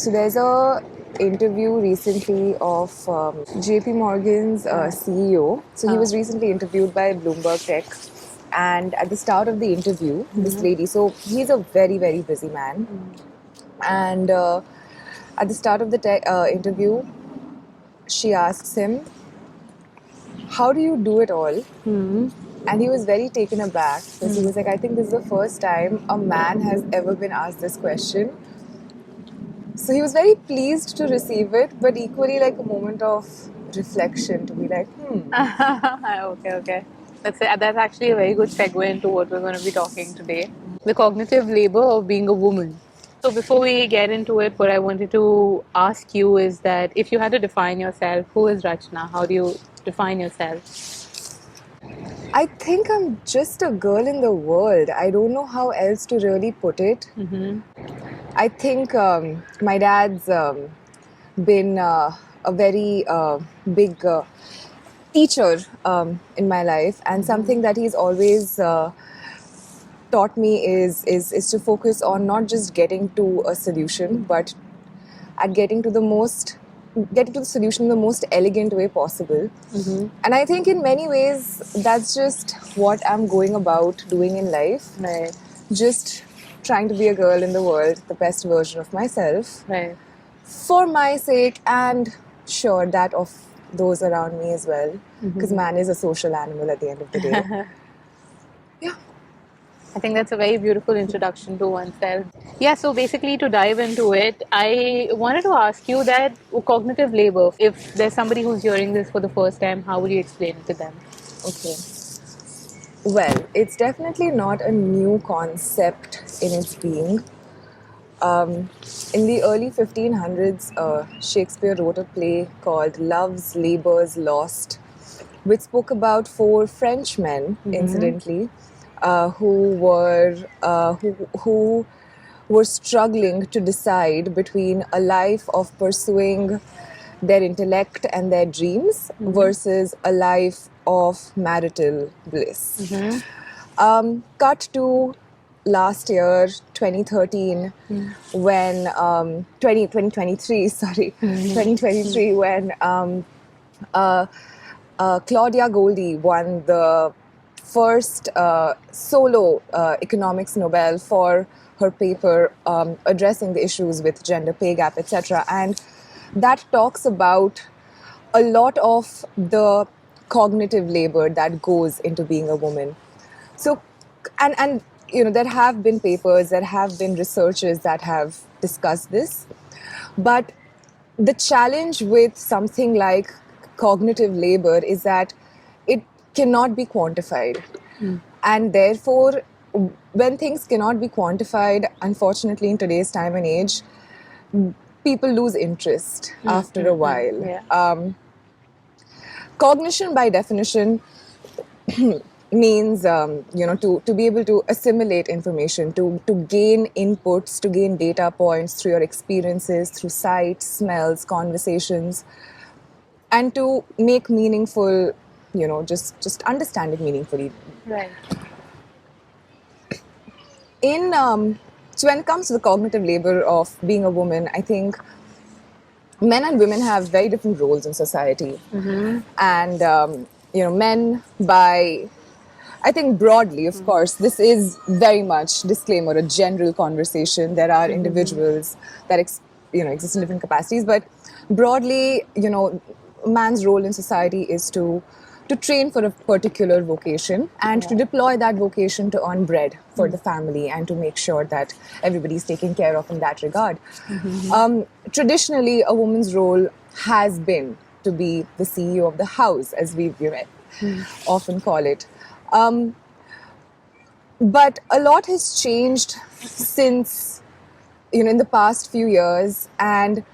So there's a interview recently of JP Morgan's CEO. So he was recently interviewed by Bloomberg Tech. And at the start of the interview, this lady, so he's a very, very busy man. And at the start of the interview, she asks him, "How do you do it all?" And he was very taken aback because he was like, "I think this is the first time a man has ever been asked this question." So he was very pleased to receive it, but equally like a moment of reflection to be like, Okay. That's actually a very good segue into what we're going to be talking today. The cognitive labor of being a woman. So before we get into it, what I wanted to ask you is that if you had to define yourself, who is Rachana? How do you define yourself? I think I'm just a girl in the world. I don't know how else to really put it. I think my dad's been a very big teacher in my life, and something that he's always taught me is to focus on not just getting to a solution, but at getting to the solution in the most elegant way possible. And I think in many ways that's just what I'm going about doing in life. Right. Just trying to be a girl in the world, the best version of myself, Right. for my sake and sure that of those around me as well, because man is a social animal at the end of the day. Yeah. I think that's a very beautiful introduction to oneself. Yeah, so basically, to dive into it, I wanted to ask you that cognitive labor, if there's somebody who's hearing this for the first time, how would you explain it to them? Okay. Well, it's definitely not a new concept in its being. In the early 1500s, Shakespeare wrote a play called Love's Labours Lost, which spoke about four Frenchmen, incidentally, who were struggling to decide between a life of pursuing their intellect and their dreams versus a life of marital bliss. Cut to last year, 2013, when 2023, sorry, 2023, when Claudia Goldie won the first solo economics Nobel for her paper addressing the issues with gender pay gap, etc. And that talks about a lot of the cognitive labor that goes into being a woman. So, and there have been papers, there have been researchers that have discussed this, but the challenge with something like cognitive labor is that it cannot be quantified. And therefore, when things cannot be quantified, unfortunately, in today's time and age, people lose interest after a while. Yeah. Cognition, by definition, means to be able to assimilate information, to gain inputs, to gain data points through your experiences, through sights, smells, conversations, and to make meaningful, just understand it meaningfully. Right. So when it comes to the cognitive labor of being a woman, I think men and women have very different roles in society. And men, by I think broadly, of course, this is very much, disclaimer, a general conversation. There are individuals that exist in different capacities, but broadly, man's role in society is to train for a particular vocation and to deploy that vocation to earn bread for the family and to make sure that everybody's taken care of in that regard. Traditionally, a woman's role has been to be the CEO of the house, as we often call it. But a lot has changed since, in the past few years, and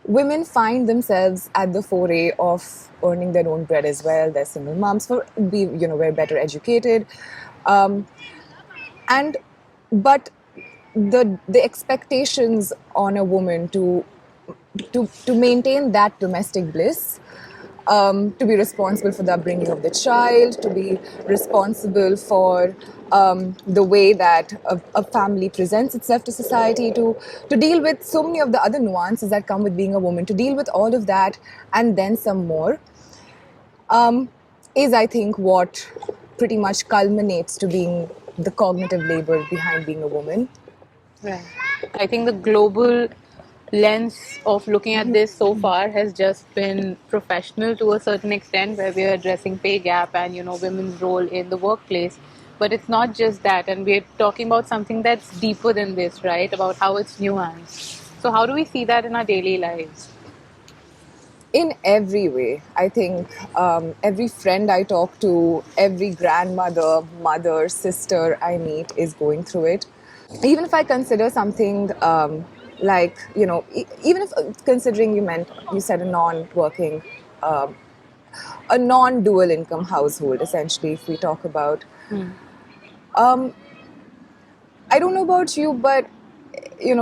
women find themselves at the foray of earning their own bread as well. They're single moms, we're better educated, but the expectations on a woman to maintain that domestic bliss, to be responsible for the upbringing of the child, to be responsible for the way that a family presents itself to society, to deal with so many of the other nuances that come with being a woman, to deal with all of that and then some more, is, I think, what pretty much culminates to being the cognitive labor behind being a woman. Right. I think the global lens of looking at this so far has just been professional to a certain extent, where we are addressing pay gap and women's role in the workplace. But it's not just that, and we're talking about something that's deeper than this, right? About how it's nuanced. So how do we see that in our daily lives? In every way, I think every friend I talk to, every grandmother, mother, sister I meet is going through it. Even if I consider something like, even if considering you said a non-dual income household, essentially, if we talk about, I don't know about you, but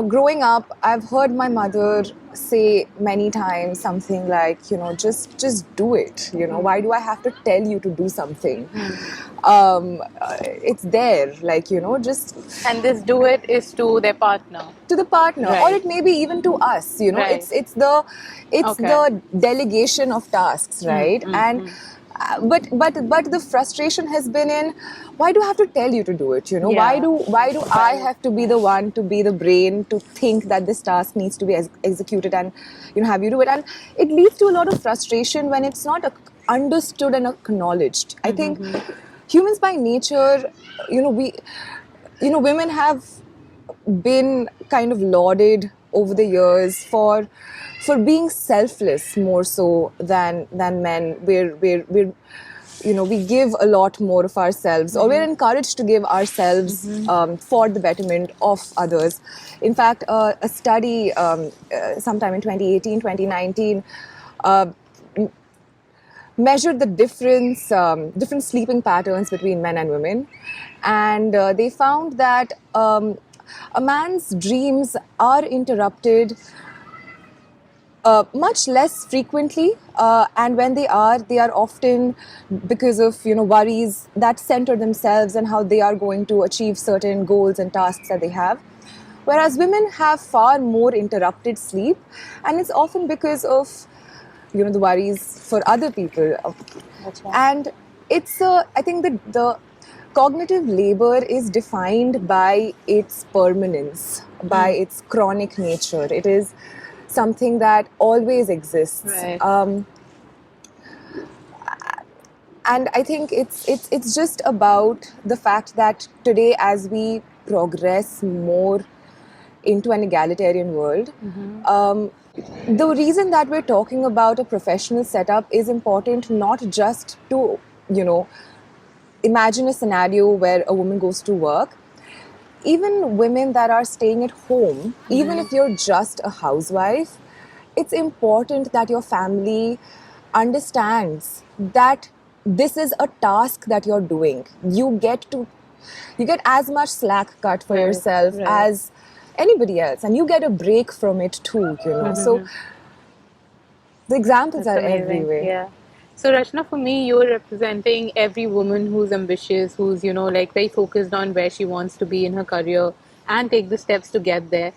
growing up, I've heard my mother say many times something like, just do it. Why do I have to tell you to do something? It's there, like, just And this do it is to their partner. to the partner, or Right. it may be even to us. Right. It's Okay. the delegation of tasks, right? And but the frustration has been in, why do I have to tell you to do it? Why Yeah. do I Right. have to be the one, to be the brain, to think that this task needs to be executed, and have you do it? And it leads to a lot of frustration when it's not understood and acknowledged. I think humans by nature, we women have been kind of lauded over the years for being selfless more so than men. We're we give a lot more of ourselves, or we're encouraged to give ourselves for the betterment of others. In fact, a study sometime in 2018, 2019 measured the different sleeping patterns between men and women, and they found that a man's dreams are interrupted much less frequently, and when they are often because of worries that center themselves and how they are going to achieve certain goals and tasks that they have. Whereas women have far more interrupted sleep, and it's often because of the worries for other people. That's right. And I think that the cognitive labor is defined by its permanence, by its chronic nature. It is something that always exists. Right. And I think it's just about the fact that today, as we progress more into an egalitarian world, the reason that we're talking about a professional setup is important, not just to, imagine a scenario where a woman goes to work. Even women that are staying at home, even if you're just a housewife, it's important that your family understands that this is a task that you're doing. You get as much slack cut for Right. yourself Right. as anybody else, and you get a break from it too. So the examples That's are amazing. everywhere. Yeah. So Rachana, for me, you're representing every woman who's ambitious, who's like very focused on where she wants to be in her career and take the steps to get there.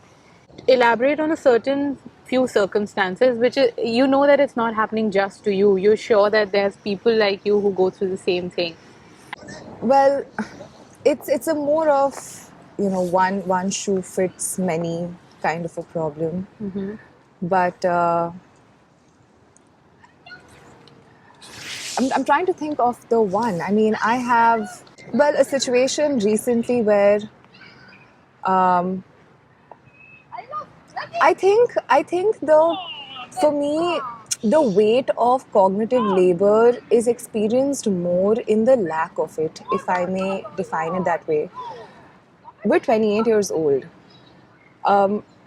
Elaborate on a certain few circumstances, which is, that it's not happening just to you. You're sure that there's people like you who go through the same thing. Well, it's a more of one shoe fits many kind of a problem. But I'm trying to think of the one. I mean, I have, well, a situation recently where I think the for me the weight of cognitive labor is experienced more in the lack of it, if I may define it that way. We're 28 years old.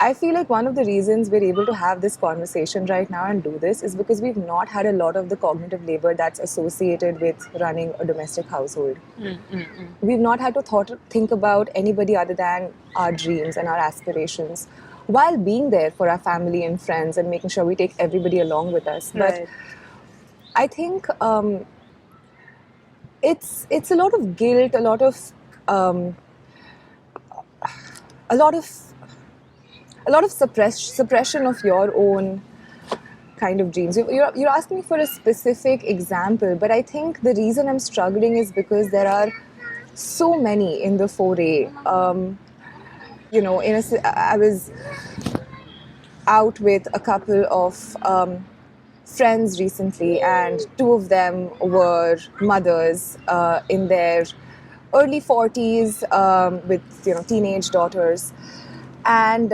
I feel like one of the reasons we're able to have this conversation right now and do this is because we've not had a lot of the cognitive labor that's associated with running a domestic household. We've not had to think about anybody other than our dreams and our aspirations while being there for our family and friends and making sure we take everybody along with us. But Right. I think it's a lot of guilt, a lot of a lot of suppression of your own kind of dreams. You're asking me for a specific example, but I think the reason I'm struggling is because there are so many in the foray. I was out with a couple of friends recently, and two of them were mothers in their early 40s with teenage daughters, and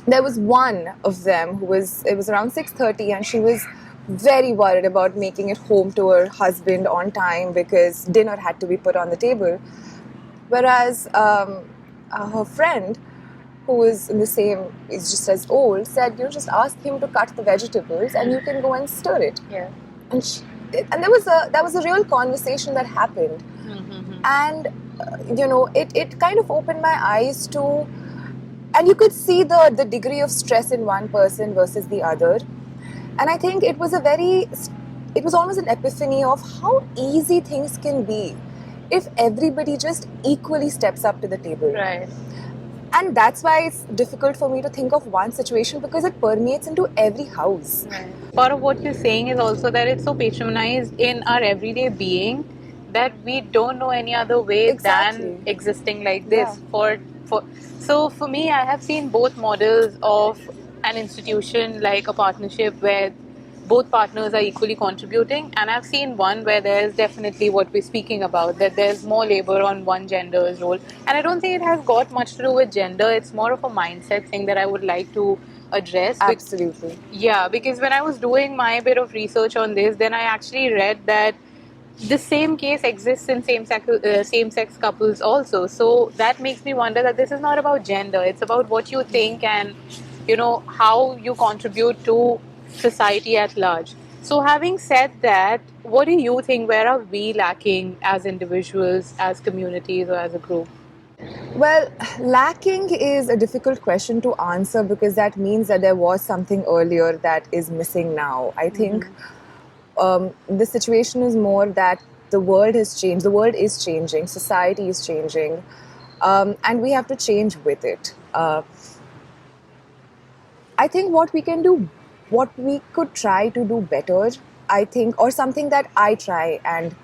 there was one of them who was it was around 6:30, and she was very worried about making it home to her husband on time because dinner had to be put on the table, whereas her friend, who is in the same, is just as old, said, just ask him to cut the vegetables and you can go and stir it. Yeah. And that was a real conversation that happened. And it kind of opened my eyes to, and you could see the degree of stress in one person versus the other. And I think it was almost an epiphany of how easy things can be if everybody just equally steps up to the table. Right. And that's why it's difficult for me to think of one situation, because it permeates into every house. Right. Part of what you're saying is also that it's so patronized in our everyday being that we don't know any other way Exactly. than existing like Yeah. this. So for me, I have seen both models of an institution like a partnership where both partners are equally contributing, and I've seen one where there's definitely what we're speaking about, that there's more labor on one gender's role. And I don't think it has got much to do with gender. It's more of a mindset thing that I would like to address. Absolutely. Yeah, because when I was doing my bit of research on this, then I actually read that the same case exists in same-sex couples also. So that makes me wonder that this is not about gender. It's about what you think and how you contribute to society at large. So having said that, what do you think? Where are we lacking as individuals, as communities, or as a group? Well, lacking is a difficult question to answer because that means that there was something earlier that is missing now. I think the situation is more that the world has changed, the world is changing, society is changing, and we have to change with it. I think what we could try to do better, I think, or something that I try and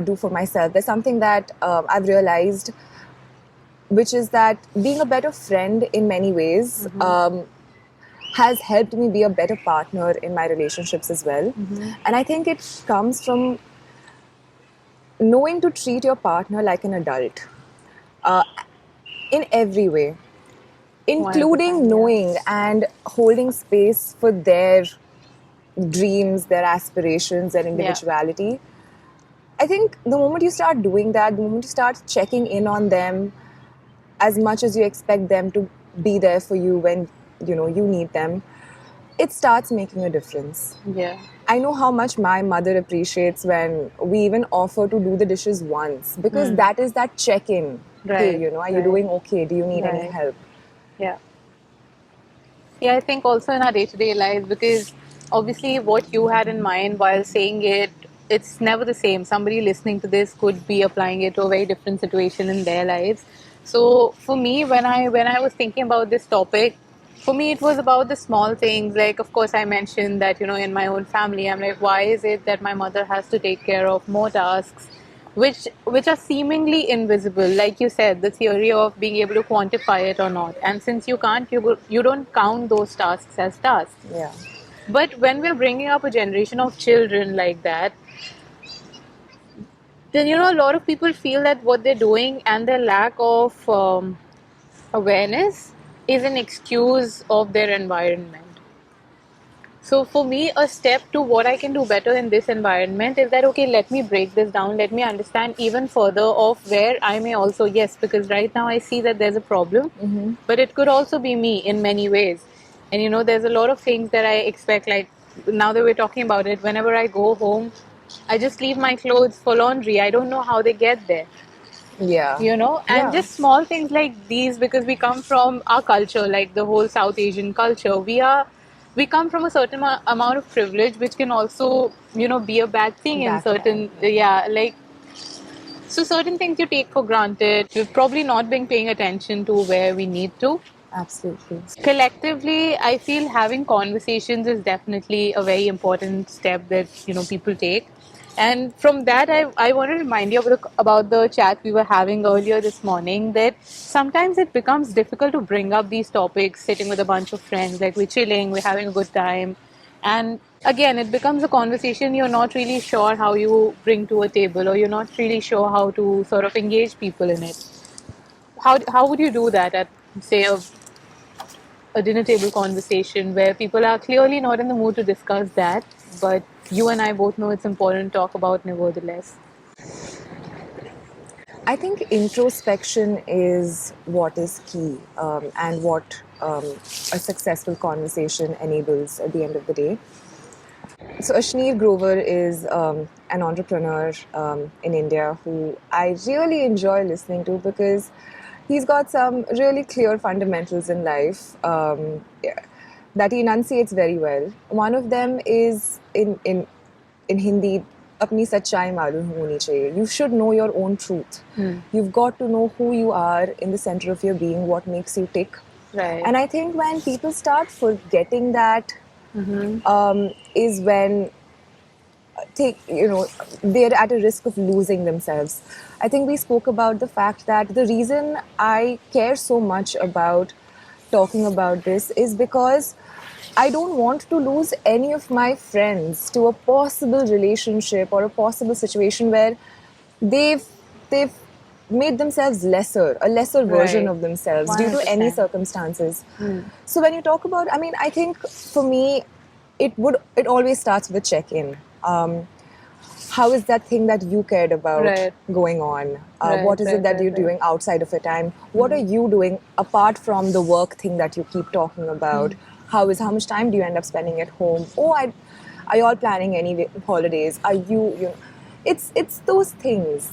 do for myself, there's something that I've realized, which is that being a better friend in many ways has helped me be a better partner in my relationships as well. And I think it comes from knowing to treat your partner like an adult uh, in every way, 100%, including yeah. knowing and holding space for their dreams, their aspirations, their individuality. I think the moment you start doing that, the moment you start checking in on them as much as you expect them to be there for you when you need them, it starts making a difference. Yeah. I know how much my mother appreciates when we even offer to do the dishes once, because that is that check-in. Hey, Right, are you right. doing okay? Do you need any Right. help? Yeah. Yeah, I think also in our day-to-day lives, because obviously what you had in mind while saying it, it's never the same. Somebody listening to this could be applying it to a very different situation in their lives. So for me, when I was thinking about this topic, for me it was about the small things. Like, of course, I mentioned that in my own family, I'm like, why is it that my mother has to take care of more tasks which are seemingly invisible, like you said, the theory of being able to quantify it or not. And since you can't, you don't count those tasks as tasks. Yeah. But when we're bringing up a generation of children like that, then a lot of people feel that what they're doing and their lack of awareness is an excuse of their environment. So for me, a step to what I can do better in this environment is that, okay, let me break this down. Let me understand even further of where I may also, yes, because right now I see that there's a problem, but it could also be me in many ways. And there's a lot of things that I expect, like now that we're talking about it, whenever I go home, I just leave my clothes for laundry. I don't know how they get there. Yeah. And Yeah. just small things like these, because we come from our culture, like the whole South Asian culture, we come from a certain amount of privilege, which can also be a bad thing in Backfire. certain, yeah, like, So certain things you take for granted. We've probably not been paying attention to where we need to. Absolutely. Collectively, I feel having conversations is definitely a very important step that people take. And from that, I want to remind you about the chat we were having earlier this morning, that sometimes it becomes difficult to bring up these topics sitting with a bunch of friends. Like, we're chilling, we're having a good time, and again it becomes a conversation you're not really sure how you bring to a table, or you're not really sure how to sort of engage people in it. How would you do that at, say, a dinner table conversation where people are clearly not in the mood to discuss that, but you and I both know it's important to talk about nevertheless? I think introspection is what is key, and what a successful conversation enables at the end of the day. So Ashneer Grover is an entrepreneur in India who I really enjoy listening to because he's got some really clear fundamentals in life, yeah, that he enunciates very well. One of them is in Hindi, अपनी सच्चाई मालूम होनी चाहिए. You should know your own truth. You've got to know who you are in the center of your being, what makes you tick. Right. And I think when people start forgetting that, is when they're at a risk of losing themselves. I think we spoke about the fact that the reason I care so much about talking about this is because I don't want to lose any of my friends to a possible relationship or a possible situation where they've they've made themselves lesser, a lesser version Right. of themselves due to any 100%. circumstances. So when you talk about, I mean, I think for me, it always starts with a check-in. How is that thing that you cared about Right. going on? Right. What is it Right. that Right. you're Right. doing outside of it? And what are you doing apart from the work thing that you keep talking about? How much time do you end up spending at home? Are you all planning any holidays? Are you know, it's those things.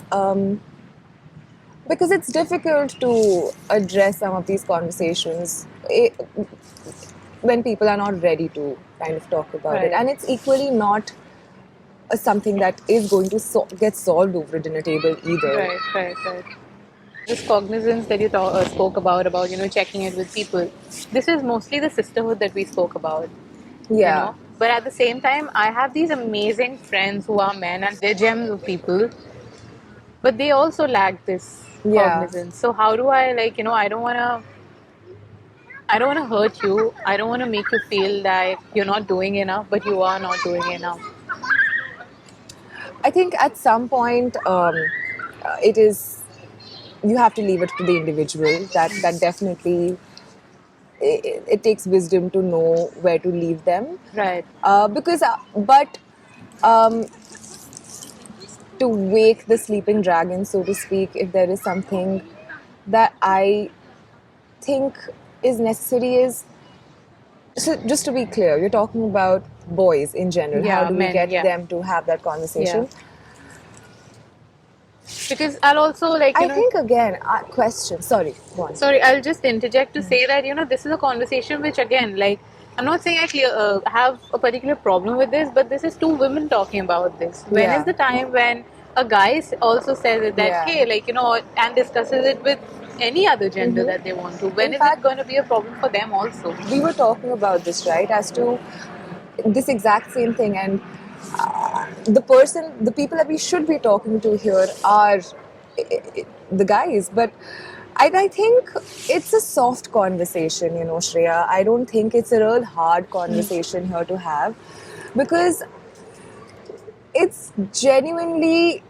Because it's difficult to address some of these conversations when people are not ready to kind of talk about it. Right. And it's equally not something that is going to get solved over a dinner table either. Right. Right. Right. This cognizance that you spoke about checking it with people. This is mostly the sisterhood that we spoke about. Yeah, But at the same time, I have these amazing friends who are men and they're gems of people, but they also lack this yeah. cognizance. So how do I, I don't want to hurt you. I don't want to make you feel like you're not doing enough, but you are not doing enough. I think at some point, it is you have to leave it to the individual. That definitely it takes wisdom to know where to leave them. Right. Because, but to wake the sleeping dragon, so to speak, if there is something that I think is necessary, is so just to be clear, you're talking about boys in general. How Yeah, do we men, get yeah. them to have that Yeah. conversation? Because I'll also I think again, question. Sorry, go on. sorry, I'll just interject to say that this is a conversation which, again, like, I'm not saying have a particular problem with this, but this is two women talking about this. When is Yeah, the time when a guy also says it that, yeah. hey, and discusses it with any other gender that they want to? When In is it fact, going to be a problem for them also? we were talking about this, right? As to this exact same thing, and the people that we should be talking to here are the guys. But I think it's a soft conversation, Shreya. I don't think it's a real hard conversation here to have, because it's genuinely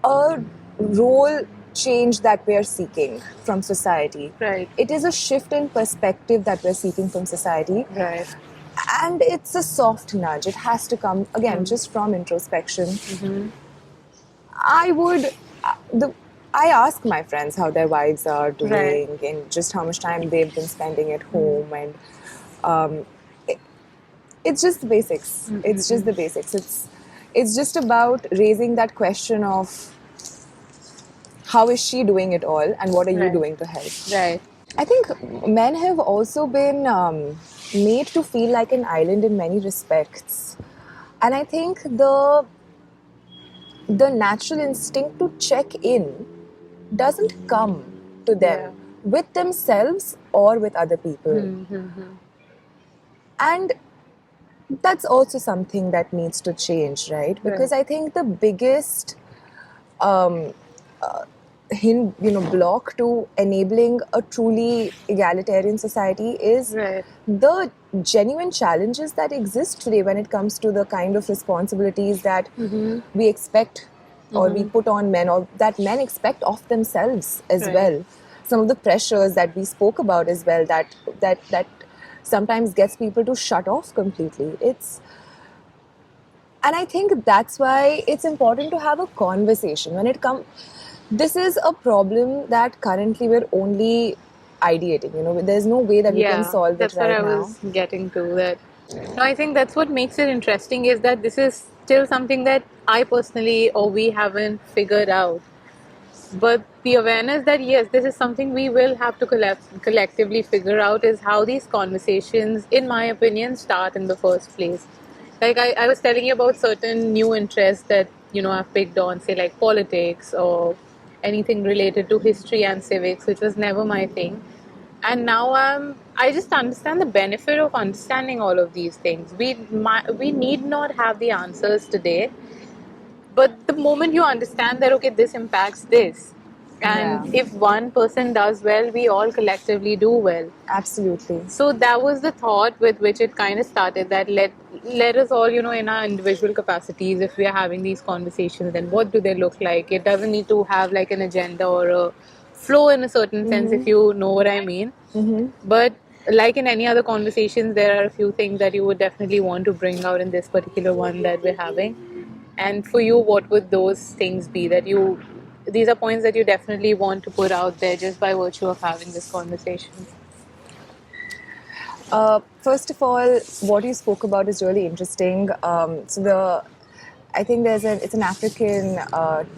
a role change that we're seeking from society. Right. It is a shift in perspective that we're seeking from society. Right. And it's a soft nudge. It has to come, again, just from introspection. I would, the, I ask my friends how their wives are Right. doing and just how much time they've been spending at home. And um, it, it's just the basics. It's just the basics. It's just about raising that question of how is she doing it all and what are you Right. doing to help. Right. I think men have also been made to feel like an island in many respects. And I think the natural instinct to check in doesn't come to Yeah. them with themselves or with other people. And that's also something that needs to change, right? Because Right. I think the biggest block to enabling a truly egalitarian society is Right. the genuine challenges that exist today when it comes to the kind of responsibilities that we expect or we put on men, or that men expect of themselves as Right. well. Some of the pressures that we spoke about as well, that sometimes gets people to shut off completely. And I think that's why it's important to have a conversation when it comes. This is a problem that currently we're only ideating. There's no way that we can Yeah, solve it that's what right I now. was getting to. That no, I think that's what makes it interesting is that this is still something that I personally or we haven't figured out. But the awareness that yes, this is something we will have to collectively figure out is how these conversations, in my opinion, start in the first place. Like I was telling you about certain new interests that I've picked on, say like politics or anything related to history and civics, which was never my thing. And now I just understand the benefit of understanding all of these things. We need not have the answers today, but the moment you understand that okay, this impacts this, Yeah, and if one person does well, we all collectively do well. absolutely. So that was the thought with which it kind of started, that let us all, in our individual capacities, if we are having these conversations, then what do they look like? It doesn't need to have like an agenda or a flow in a certain sense, if you know what I mean. But like in any other conversations, there are a few things that you would definitely want to bring out in this particular one that we're having. And for you, what would those things be that these are points that you definitely want to put out there just by virtue of having this conversation? First of all, what you spoke about is really interesting. I think it's an African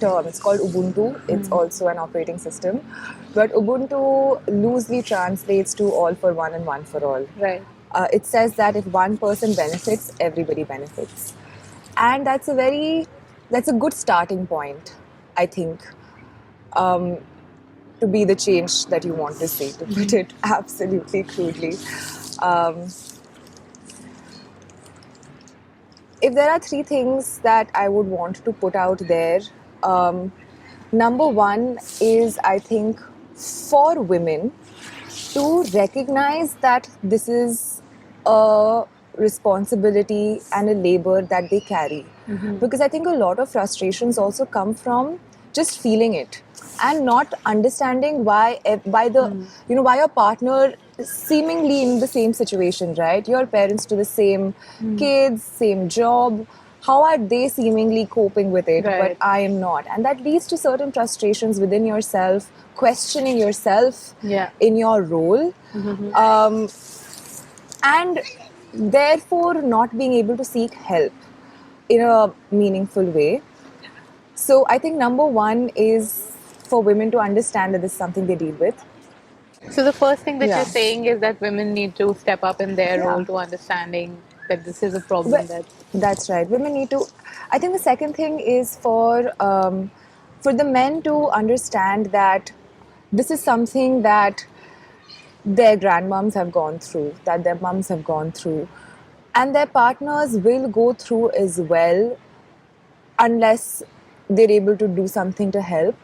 term. It's called Ubuntu. It's also an operating system, but Ubuntu loosely translates to all for one and one for all. Right. It says that if one person benefits, everybody benefits, and that's a good starting point, I think, to be the change that you want to see. To put it absolutely crudely. Um, if there are three things that I would want to put out there, number one is, I think, for women to recognize that this is a responsibility and a labor that they carry. Because I think a lot of frustrations also come from just feeling it and not understanding why your partner seemingly in the same situation, right? Your parents do the same kids, same job. How are they seemingly coping with it, but Right. I am not? And that leads to certain frustrations within yourself, questioning yourself Yeah. in your role, and therefore not being able to seek help in a meaningful way. So I think number one is for women to understand that this is something they deal with. So the first thing that you're Yeah. saying is that women need to step up in their Yeah. role to understanding that this is a problem But that. that's right. Women need to. I think the second thing is for the men to understand that this is something that their grandmoms have gone through, that their mums have gone through, and their partners will go through as well unless they're able to do something to help.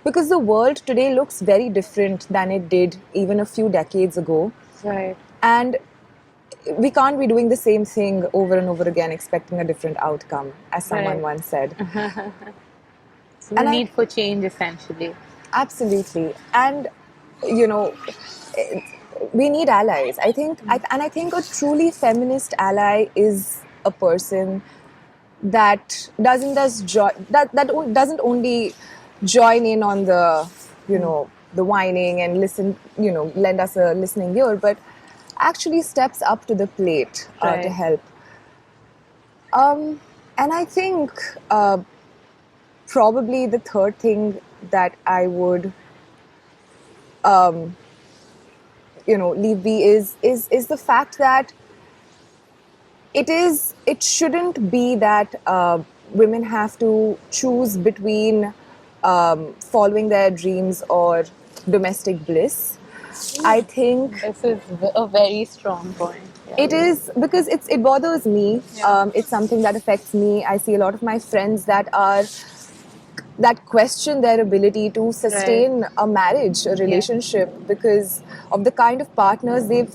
Because the world today looks very different than it did even a few decades ago. Right. And we can't be doing the same thing over and over again expecting a different outcome, as someone Right. once said. So the And I need for change essentially. absolutely. And you know, we need allies. I think a truly feminist ally is a person that doesn't only join in on the whining and lend us a listening ear, but actually steps up to the plate to Right. help. And I think probably the third thing that I would leave be is the fact that it shouldn't be that women have to choose between following their dreams or domestic bliss. I think This is a very strong point. Yeah. it is because it bothers me. Yeah. It's something that affects me. I see a lot of my friends that question their ability to Right. sustain a marriage, a Yeah. relationship, because of the kind of partners they've,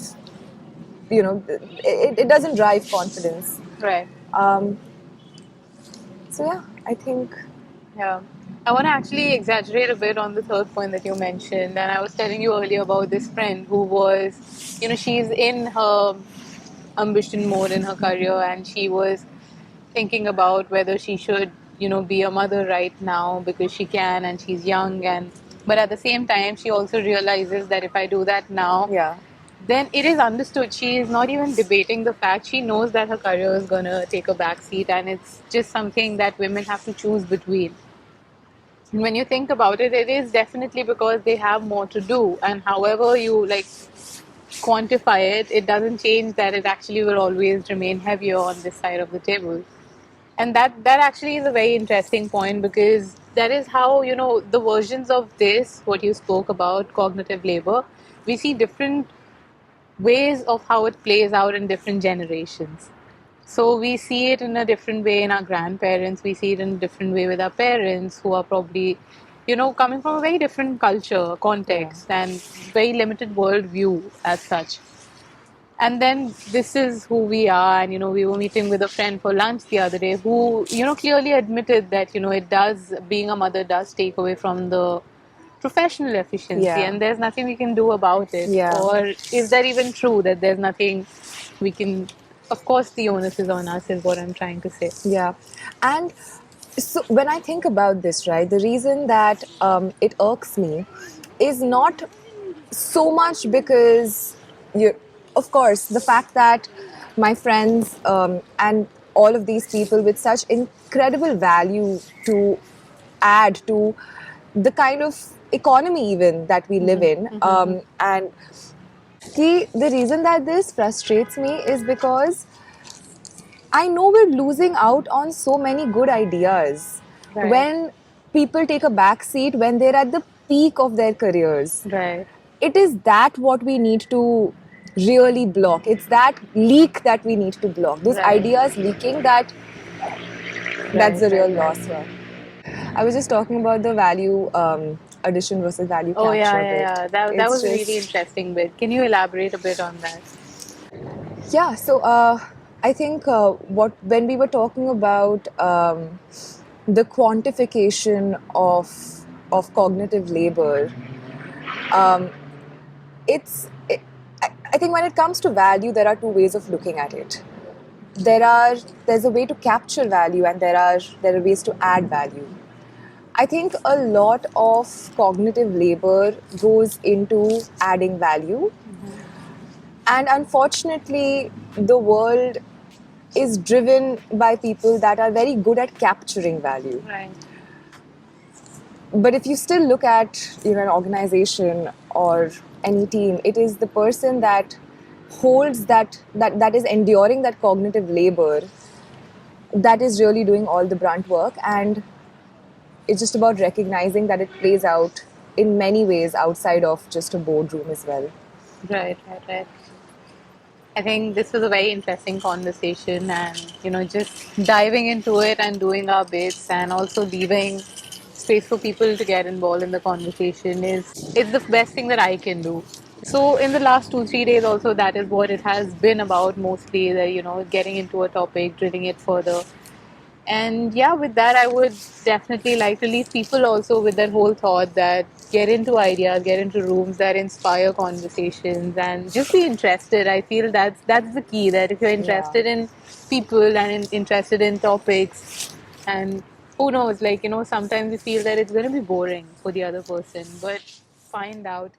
it doesn't drive confidence. Right. So yeah, I think Yeah. I want to actually exaggerate a bit on the third point that you mentioned. And I was telling you earlier about this friend who was, she's in her ambition mode in her career, and she was thinking about whether she should, be a mother right now because she can and she's young. And but at the same time, she also realizes that if I do that now, yeah, then it is understood. She is not even debating the fact. She knows that her career is going to take a back seat, and it's just something that women have to choose between. When you think about it, it is definitely because they have more to do. And however you like quantify it, it doesn't change that it actually will always remain heavier on this side of the table. And that actually is a very interesting point, because that is how, the versions of this, what you spoke about, cognitive labor, we see different ways of how it plays out in different generations. So we see it in a different way in our grandparents. We see it in a different way with our parents, who are probably, coming from a very different culture, yeah, context, and very limited worldview as such. And then this is who we are. And, we were meeting with a friend for lunch the other day who, clearly admitted that, it does, being a mother does take away from the professional efficiency, yeah, and there's nothing we can do about it. yeah, Or is that even true, that there's nothing we can? Of course the onus is on us, is what I'm trying to say. yeah. And so when I think about this, right, the reason that it irks me is not so much because you, of course, the fact that my friends and all of these people with such incredible value to add to the kind of economy even that we live in, and the reason that this frustrates me is because I know we're losing out on so many good ideas Right. when people take a back seat when they're at the peak of their careers. Right. It is that what we need to really block. It's that leak that we need to block. Those Right. ideas leaking, that's Right. the real Right. Right. loss here. I was just talking about the value addition versus value Oh yeah, capture yeah, bit. yeah. That It's was a really just interesting bit. Can you elaborate a bit on that? yeah. So I think what when we were talking about the quantification of cognitive labor, it's it, I think when it comes to value, there are two ways of looking at it. There's a way to capture value, and there are ways to add value. I think a lot of cognitive labor goes into adding value, and unfortunately, the world is driven by people that are very good at capturing value. Right. But if you still look at an organization or any team, it is the person that holds that is enduring that cognitive labor that is really doing all the brunt work, and it's just about recognizing that it plays out in many ways outside of just a boardroom as well. Right. Right. Right. I think this was a very interesting conversation, and just diving into it and doing our bits, and also leaving space for people to get involved in the conversation is the best thing that I can do. So in the last 2 3 days, also that is what it has been about mostly. The getting into a topic, drilling it further, and yeah, with that, I would definitely like to leave people also with that whole thought that get into ideas, get into rooms that inspire conversations, and just be interested. I feel that's the key. That if you're Yeah, interested in people and interested in topics, and who knows, like sometimes we feel that it's going to be boring for the other person, but find out,